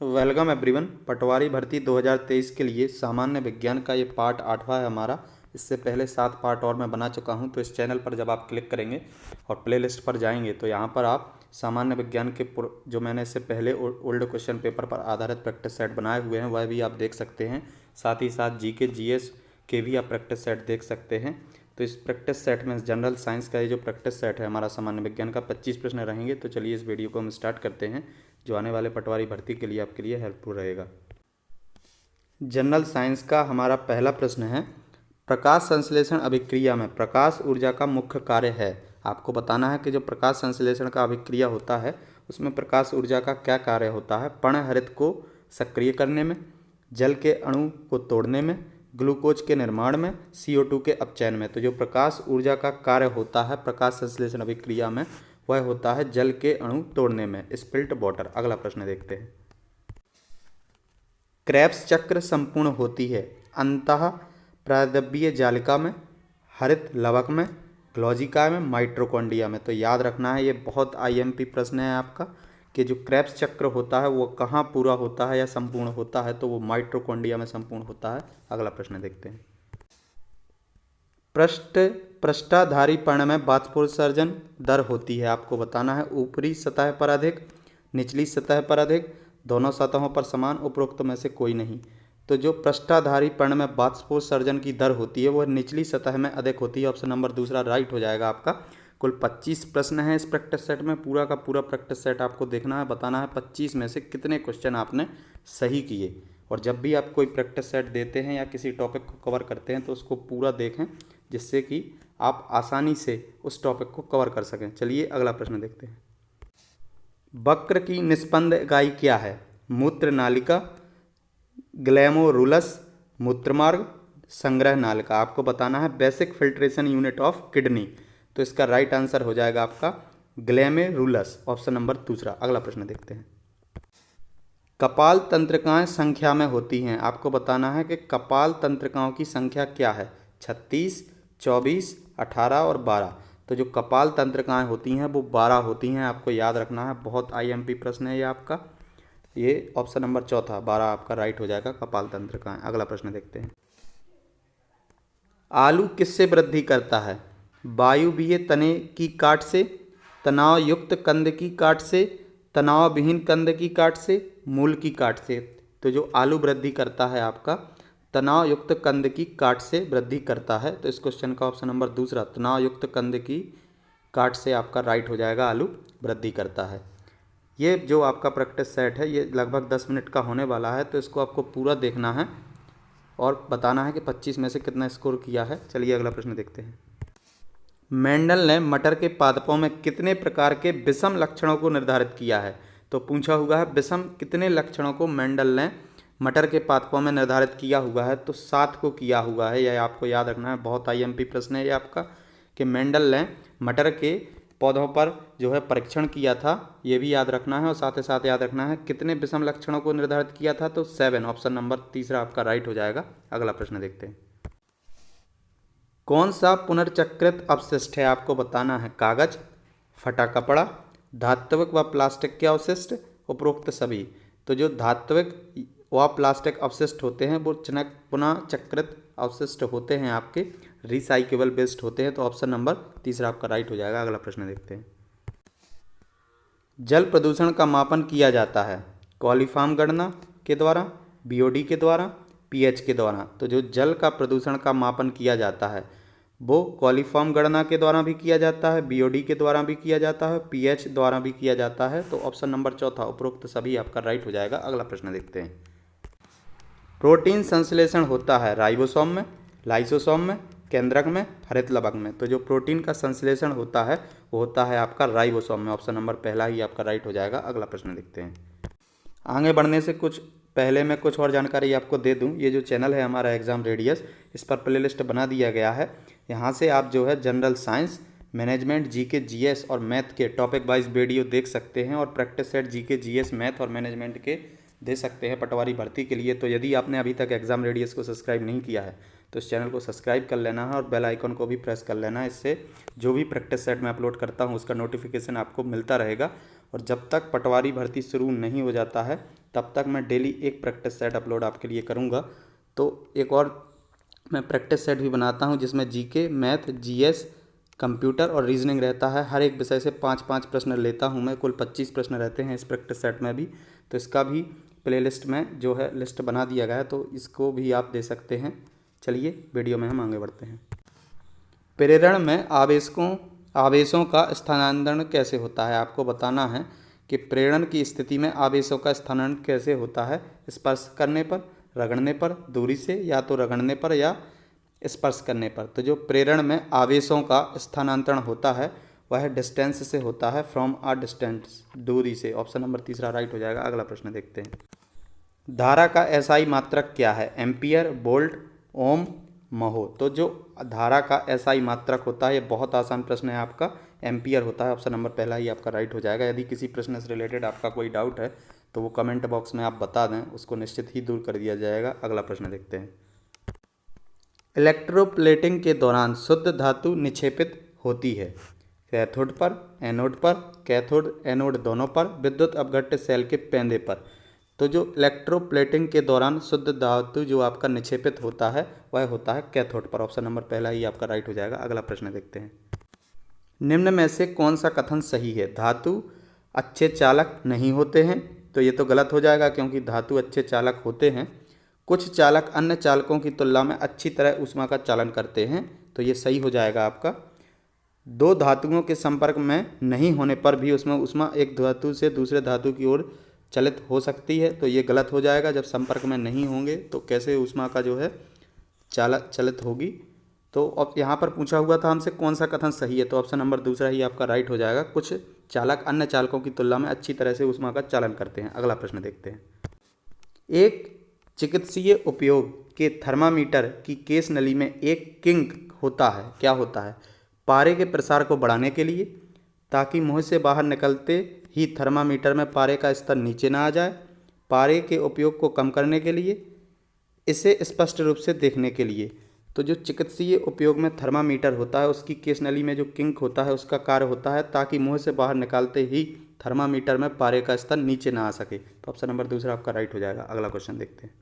Welcome everyone. पटवारी भर्ती 2023 के लिए सामान्य विज्ञान का ये पार्ट 8वां है हमारा। इससे पहले 7 पार्ट और मैं बना चुका हूँ। तो इस चैनल पर जब आप क्लिक करेंगे और प्लेलिस्ट पर जाएंगे तो यहाँ पर आप सामान्य विज्ञान के जो मैंने इससे पहले ओल्ड क्वेश्चन पेपर पर आधारित प्रैक्टिस सेट बनाए हुए हैं वह भी आप देख सकते हैं। साथ ही साथ जीके जीएस के भी आप प्रैक्टिस सेट देख सकते हैं। तो इस प्रैक्टिस सेट में जनरल साइंस का ये जो प्रैक्टिस सेट है हमारा सामान्य विज्ञान का 25 प्रश्न रहेंगे। तो चलिए इस वीडियो को हम स्टार्ट करते हैं, जो आने वाले पटवारी भर्ती के लिए आपके लिए हेल्पफुल रहेगा। जनरल साइंस का हमारा पहला प्रश्न है, प्रकाश संश्लेषण अभिक्रिया में प्रकाश ऊर्जा का मुख्य कार्य है। आपको बताना है कि जो प्रकाश संश्लेषण का अभिक्रिया होता है उसमें प्रकाश ऊर्जा का क्या कार्य होता है। पर्णहरित को सक्रिय करने में, जल के अणु को तोड़ने में, ग्लूकोज के निर्माण में, CO2 के अपचयन में। तो जो प्रकाश ऊर्जा का कार्य होता है प्रकाश संश्लेषण अभिक्रिया में वह होता है जल के अणु तोड़ने में, स्पिल्ट वाटर। अगला प्रश्न देखते हैं। क्रेब्स चक्र संपूर्ण होती है अंतः प्रादब्बीय जालिका में, हरित लवक में, ग्लॉजिका में, माइटोकॉन्ड्रिया में। तो याद रखना है, ये बहुत IMP प्रश्न है आपका कि जो क्रेब्स चक्र होता है वो कहाँ पूरा होता है या संपूर्ण होता है, तो वो माइटोकॉन्ड्रिया में संपूर्ण होता है। अगला प्रश्न देखते हैं। पृष्ठाधारी पर्ण में वाष्पोत्सर्जन दर होती है। आपको बताना है ऊपरी सतह पर अधिक, निचली सतह पर अधिक, दोनों सतहों पर समान, उपरोक्त में से कोई नहीं। तो जो पृष्ठाधारी पर्ण में वाष्पोत्सर्जन की दर होती है वह निचली सतह में अधिक होती है। ऑप्शन नंबर दूसरा राइट हो जाएगा आपका। कुल 25 प्रश्न है इस प्रैक्टिस सेट में। पूरा का पूरा प्रैक्टिस सेट आपको देखना है, बताना है 25 में से कितने क्वेश्चन आपने सही किए। और जब भी आप कोई प्रैक्टिस सेट देते हैं या किसी टॉपिक को कवर करते हैं तो उसको पूरा देखें, जिससे कि आप आसानी से उस टॉपिक को कवर कर सकें। चलिए अगला प्रश्न देखते हैं। वक्र की निस्पंद इकाई क्या है? मूत्र नालिका, ग्लैमोरुलस, मूत्रमार्ग, संग्रह नालिका। आपको बताना है basic filtration unit of kidney. तो इसका राइट आंसर हो जाएगा आपका ग्लैमेरुलस, ऑप्शन नंबर दूसरा। अगला प्रश्न देखते हैं। कपाल तंत्रिकाएं संख्या में होती हैं। आपको बताना है कि कपाल तंत्रिकाओं की संख्या क्या है? 36, 24, 18 और 12। तो जो कपाल तंत्रिकाएं होती हैं वो 12 होती हैं। आपको याद रखना है, बहुत IMP प्रश्न है ये आपका। ये ऑप्शन नंबर चौथा 12 आपका राइट हो जाएगा, कपाल तंत्रिकाएं। अगला प्रश्न देखते हैं। आलू किससे वृद्धि करता है? वायुवीय तने की काट से, तनाव युक्त कंद की काट से, तनाव विहीन कंद की काट से, मूल की काट से। तो जो आलू वृद्धि करता है आपका तनाव युक्त कंद की काट से वृद्धि करता है। तो इस क्वेश्चन का ऑप्शन नंबर दूसरा तनाव युक्त कंद की काट से आपका राइट हो जाएगा, आलू वृद्धि करता है। ये जो आपका प्रैक्टिस सेट है ये लगभग 10 मिनट का होने वाला है, तो इसको आपको पूरा देखना है और बताना है कि 25 में से कितना स्कोर किया है। चलिए अगला प्रश्न देखते हैं। मेंडल ने मटर के पादपों में कितने प्रकार के विषम लक्षणों को निर्धारित किया है? तो पूछा हुआ है विषम कितने लक्षणों को मेंडल ने मटर के पादपों में निर्धारित किया हुआ है? तो 7 को किया हुआ है। यह आपको याद रखना है, बहुत IMP प्रश्न है ये आपका कि मेंडल ने मटर के पौधों पर जो है परीक्षण किया था, ये भी याद रखना है। और साथ ही साथ याद रखना है कितने विषम लक्षणों को निर्धारित किया था? तो 7, ऑप्शन नंबर तीसरा आपका राइट हो जाएगा। अगला प्रश्न देखते हैं। कौन सा पुनर्चक्रित अपशिष्ट है? आपको बताना है कागज, फटा कपड़ा, धात्विक व प्लास्टिक के अवशिष्ट, उपरोक्त सभी। तो जो धात्विक व प्लास्टिक अवशिष्ट होते हैं वो पुनः चक्रित अवशिष्ट होते हैं, आपके रिसाइकेबल बेस्ड होते हैं। तो ऑप्शन नंबर तीसरा आपका राइट हो जाएगा। अगला प्रश्न देखते हैं। जल प्रदूषण का मापन किया जाता है कॉलीफॉर्म गणना के द्वारा, BOD के द्वारा, pH के द्वारा। तो जो जल का प्रदूषण का मापन किया जाता है वो कॉलीफॉर्म गणना के द्वारा भी किया जाता है, BOD के द्वारा भी किया जाता है, pH द्वारा भी किया जाता है। तो ऑप्शन नंबर चौथा उपरोक्त सभी आपका राइट हो जाएगा। अगला प्रश्न देखते हैं। प्रोटीन संश्लेषण होता है राइबोसोम में, लाइसोसोम में, केंद्रक में, हरित लवक में। तो जो प्रोटीन का संश्लेषण होता है वो होता है आपका राइबोसोम में। ऑप्शन नंबर पहला ही आपका राइट हो जाएगा। अगला प्रश्न देखते हैं। आगे बढ़ने से कुछ पहले मैं कुछ और जानकारी आपको दे दूं। ये जो चैनल है हमारा एग्ज़ाम रेडियस, इस पर प्लेलिस्ट बना दिया गया है। यहाँ से आप जो है general science, management, GK GS और मैथ के टॉपिक वाइज वीडियो देख सकते हैं और practice set GK GS math और मैनेजमेंट के दे सकते हैं पटवारी भर्ती के लिए। तो यदि आपने अभी तक एग्ज़ाम रेडियस को सब्सक्राइब नहीं किया है तो इस चैनल को सब्सक्राइब कर लेना है और बेल आइकन को भी प्रेस कर लेना है। इससे जो भी प्रैक्टिस सेट मैं अपलोड करता हूँ उसका नोटिफिकेशन आपको मिलता रहेगा। और जब तक पटवारी भर्ती शुरू नहीं हो जाता है तब तक मैं डेली एक प्रैक्टिस सेट अपलोड आपके लिए करूँगा। तो एक और मैं प्रैक्टिस सेट भी बनाता हूँ जिसमें जीके, मैथ, जीएस, कंप्यूटर और रीजनिंग रहता है। हर एक विषय से 5-5 प्रश्न लेता हूँ मैं, कुल 25 प्रश्न रहते हैं इस प्रैक्टिस सेट में भी। तो इसका भी प्लेलिस्ट में जो है लिस्ट बना दिया गया है, तो इसको भी आप दे सकते हैं। चलिए वीडियो में हम आगे बढ़ते हैं। प्रेरण में आवेशों का स्थानांतरण कैसे होता है, आपको बताना है कि प्रेरण की स्थिति में आवेशों का स्थानांतरण कैसे होता है। स्पर्श करने पर, रगड़ने पर, दूरी से, या तो रगड़ने पर या स्पर्श करने पर। तो जो प्रेरण में आवेशों का स्थानांतरण होता है वह डिस्टेंस से होता है, फ्रॉम अ डिस्टेंस, दूरी से। ऑप्शन नंबर तीसरा राइट हो जाएगा। अगला प्रश्न देखते हैं। धारा का एसआई मात्रक क्या है? एम्पियर, वोल्ट, ओम, महो। तो जो धारा का एसआई मात्रक होता है, ये बहुत आसान प्रश्न है आपका, एम्पियर होता है। ऑप्शन नंबर पहला ही आपका राइट हो जाएगा। यदि किसी प्रश्न से रिलेटेड आपका कोई डाउट है तो वो कमेंट बॉक्स में आप बता दें, उसको निश्चित ही दूर कर दिया जाएगा। अगला प्रश्न देखते हैं। इलेक्ट्रोप्लेटिंग के दौरान शुद्ध धातु निक्षेपित होती है कैथोड पर, एनोड पर, कैथोड एनोड दोनों पर, विद्युत अपघट्य सेल के पेंदे पर। तो जो इलेक्ट्रोप्लेटिंग के दौरान शुद्ध धातु जो आपका निक्षेपित होता है वह होता है कैथोड पर। ऑप्शन नंबर पहला ही आपका राइट हो जाएगा। अगला प्रश्न देखते हैं। निम्न में से कौन सा कथन सही है? धातु अच्छे चालक नहीं होते हैं। तो ये तो गलत हो जाएगा क्योंकि धातु अच्छे चालक होते हैं। कुछ चालक अन्य चालकों की तुलना में अच्छी तरह ऊष्मा का चालन करते हैं। तो ये सही हो जाएगा आपका। दो धातुओं के संपर्क में नहीं होने पर भी उसमें ऊष्मा एक धातु से दूसरे धातु की ओर चलित हो सकती है। तो ये गलत हो जाएगा। जब संपर्क में नहीं होंगे तो कैसे ऊष्मा का जो है चलित होगी। तो अब यहाँ पर पूछा हुआ था हमसे कौन सा कथन सही है, तो ऑप्शन नंबर दूसरा ही आपका राइट हो जाएगा। कुछ चालक अन्य चालकों की तुलना में अच्छी तरह से ऊष्मा का चालन करते हैं। अगला प्रश्न देखते हैं। एक चिकित्सीय उपयोग के थर्मामीटर की केस नली में एक किंक होता है। क्या होता है? पारे के प्रसार को बढ़ाने के लिए, ताकि मुंह से बाहर निकलते ही थर्मामीटर में पारे का स्तर नीचे ना आ जाए, पारे के उपयोग को कम करने के लिए, इसे स्पष्ट रूप से देखने के लिए। तो जो चिकित्सीय उपयोग में थर्मामीटर होता है उसकी केस नली में जो किंक होता है उसका कार्य होता है ताकि मुंह से बाहर निकालते ही थर्मामीटर में पारे का स्तर नीचे ना आ सके। तो ऑप्शन नंबर दूसरा आपका राइट हो जाएगा। अगला क्वेश्चन देखते हैं।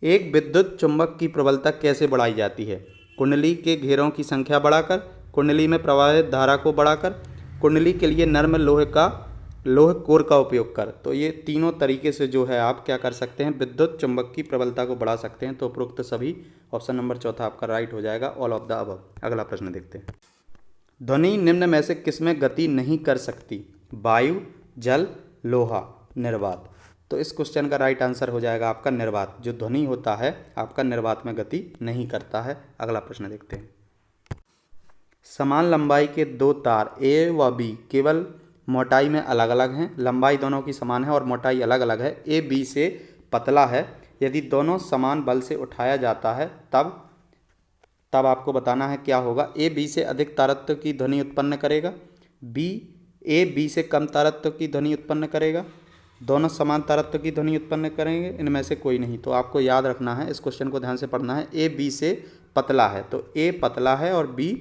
एक विद्युत चुंबक की प्रबलता कैसे बढ़ाई जाती है? कुंडली के घेरों की संख्या बढ़ाकर, कुंडली में प्रवाहित धारा को बढ़ाकर, कुंडली के लिए नर्म लोह कोर का उपयोग कर। तो ये तीनों तरीके से जो है आप क्या कर सकते हैं, विद्युत चुंबक की प्रबलता को बढ़ा सकते हैं। तो उपरोक्त सभी, ऑप्शन नंबर चौथा आपका राइट हो जाएगा, ऑल ऑफ द अबव। अगला प्रश्न देखते हैं। ध्वनि निम्न में से किसमें गति नहीं कर सकती? वायु, जल, लोहा, निर्वात। तो इस क्वेश्चन का राइट आंसर हो जाएगा आपका निर्वात। जो ध्वनि होता है आपका निर्वात में गति नहीं करता है। अगला प्रश्न देखते हैं। समान लंबाई के दो तार ए व बी केवल मोटाई में अलग अलग हैं। लंबाई दोनों की समान है और मोटाई अलग अलग है। ए बी से पतला है। यदि दोनों समान बल से उठाया जाता है तब आपको बताना है क्या होगा। ए बी से अधिक तारत्व की ध्वनि उत्पन्न करेगा, बी ए बी से कम तारत्व की ध्वनि उत्पन्न करेगा, दोनों समान तारत्व की ध्वनि उत्पन्न करेंगे, इनमें से कोई नहीं। तो आपको याद रखना है, इस क्वेश्चन को ध्यान से पढ़ना है। ए बी से पतला है तो ए पतला है और बी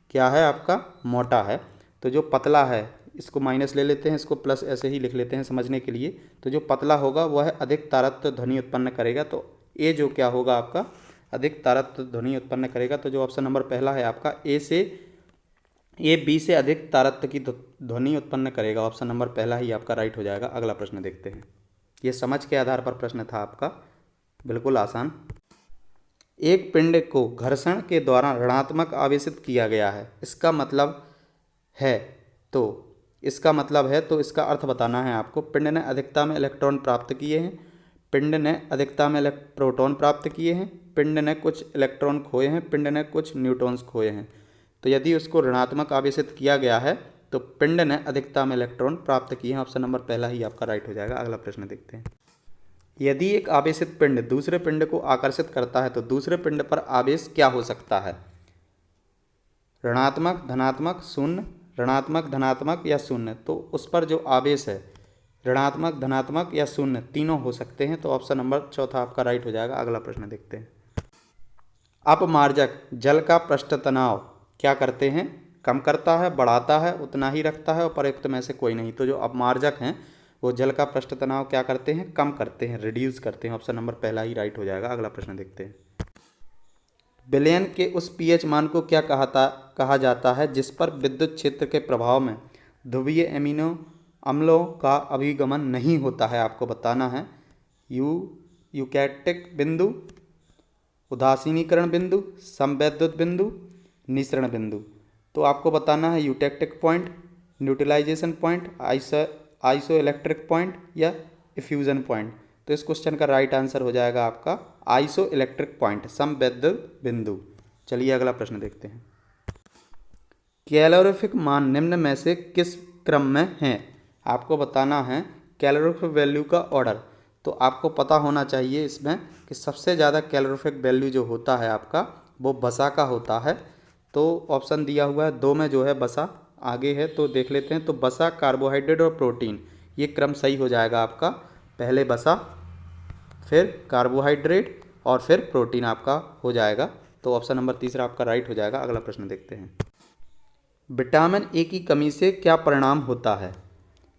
क्या है आपका मोटा है। तो जो पतला है इसको माइनस ले लेते हैं, इसको प्लस ऐसे ही लिख लेते हैं समझने के लिए। तो जो पतला होगा वह अधिक तारत्व ध्वनि उत्पन्न करेगा। तो ए जो क्या होगा आपका अधिक तारत्व ध्वनि उत्पन्न करेगा। तो जो ऑप्शन नंबर पहला है आपका ए बी से अधिक तारत्व की ध्वनि उत्पन्न करेगा। ऑप्शन नंबर पहला ही आपका राइट हो जाएगा। अगला प्रश्न देखते हैं। ये समझ के आधार पर प्रश्न था आपका, बिल्कुल आसान। एक पिंड को घर्षण के द्वारा ऋणात्मक आवेशित किया गया है। इसका मतलब है तो इसका अर्थ बताना है आपको। पिंड ने अधिकता में इलेक्ट्रॉन प्राप्त किए हैं, पिंड ने अधिकता में प्रोटॉन प्राप्त किए हैं, पिंड ने कुछ इलेक्ट्रॉन खोए हैं, पिंड ने कुछ न्यूट्रॉन्स खोए हैं। तो यदि उसको ऋणात्मक आवेशित किया गया है तो पिंड ने अधिकता में इलेक्ट्रॉन प्राप्त किए हैं। ऑप्शन नंबर पहला ही आपका राइट हो जाएगा। अगला प्रश्न देखते हैं। यदि एक आवेशित पिंड दूसरे पिंड को आकर्षित करता है तो दूसरे पिंड पर आवेश क्या हो सकता है? ऋणात्मक, धनात्मक, शून्य, ऋणात्मक, धनात्मक या शून्य। तो उस पर जो आवेश है ऋणात्मक, धनात्मक या शून्य तीनों हो सकते हैं। तो ऑप्शन नंबर चौथा आपका राइट हो जाएगा। अगला प्रश्न देखते हैं। अपमार्जक जल का पृष्ठ तनाव क्या करते हैं? कम करता है, बढ़ाता है, उतना ही रखता है और प्रयुक्त में से कोई नहीं। तो जो अपमार्जक हैं वो जल का पृष्ठ तनाव क्या करते हैं, कम करते हैं, रिड्यूस करते हैं। ऑप्शन नंबर पहला ही राइट हो जाएगा। अगला प्रश्न देखते हैं। विलयन के उस पीएच मान को क्या कहा जाता है जिस पर विद्युत क्षेत्र के प्रभाव में ध्रुवीय एमिनो अम्लों का अभिगमन नहीं होता है। आपको बताना है यूकैटिक बिंदु, उदासीनीकरण बिंदु, समवैद्युत बिंदु, निःसरण बिंदु। तो आपको बताना है eutectic point, neutralisation point, isoelectric point या इफ्यूजन पॉइंट। तो इस क्वेश्चन का राइट आंसर हो जाएगा आपका आइसो इलेक्ट्रिक पॉइंट, समवैद्युत बिंदु। चलिए अगला प्रश्न देखते हैं। कैलोरीफिक मान निम्न में से किस क्रम में है। आपको बताना है कैलोरीफिक वैल्यू का ऑर्डर। तो आपको पता होना चाहिए इसमें कि सबसे ज़्यादा कैलोरीफिक वैल्यू जो होता है आपका वो वसा का होता है। तो ऑप्शन दिया हुआ है 2 में जो है वसा आगे है, तो देख लेते हैं। तो वसा, कार्बोहाइड्रेट और प्रोटीन, ये क्रम सही हो जाएगा आपका। पहले वसा, फिर कार्बोहाइड्रेट और फिर प्रोटीन आपका हो जाएगा। तो ऑप्शन नंबर तीसरा आपका राइट हो जाएगा। अगला प्रश्न देखते हैं। विटामिन ए की कमी से क्या परिणाम होता है।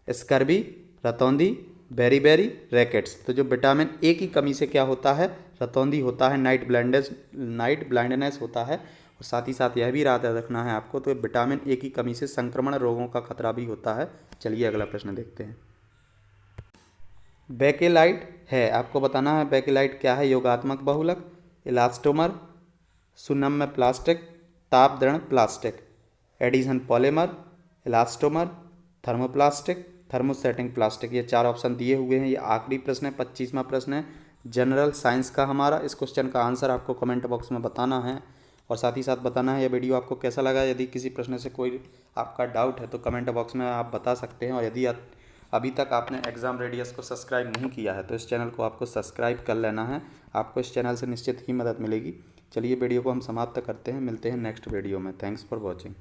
स्कर्वी, रतौंधी, बेरीबेरी, रैकेट्स। तो जो विटामिन ए की कमी से क्या होता है, रतौंधी होता है, नाइट ब्लाइंडनेस होता है। और साथ ही साथ यह भी याद रखना है आपको, तो विटामिन ए की कमी से संक्रमण रोगों का खतरा भी होता है। चलिए अगला प्रश्न देखते हैं। बेकेलाइट है, आपको बताना है बेकेलाइट क्या है। योगात्मक बहुलक, इलास्टोमर, सुनम्य प्लास्टिक, ताप दृढ़ plastic, addition polymer, elastomer, thermoplastic, thermosetting plastic. ये 4 ऑप्शन दिए हुए हैं। ये आखिरी प्रश्न है, 25वां प्रश्न है जनरल साइंस का हमारा। इस क्वेश्चन का आंसर आपको कमेंट बॉक्स में बताना है और साथ ही साथ बताना है यह वीडियो आपको कैसा लगा। यदि किसी प्रश्न से कोई आपका डाउट है तो कमेंट बॉक्स में आप बता सकते हैं। और यदि अभी तक आपने एग्ज़ाम रेडियस को सब्सक्राइब नहीं किया है तो इस चैनल को आपको सब्सक्राइब कर लेना है। आपको इस चैनल से निश्चित ही मदद मिलेगी। चलिए वीडियो को हम समाप्त करते हैं, मिलते हैं नेक्स्ट वीडियो में। Thanks for watching.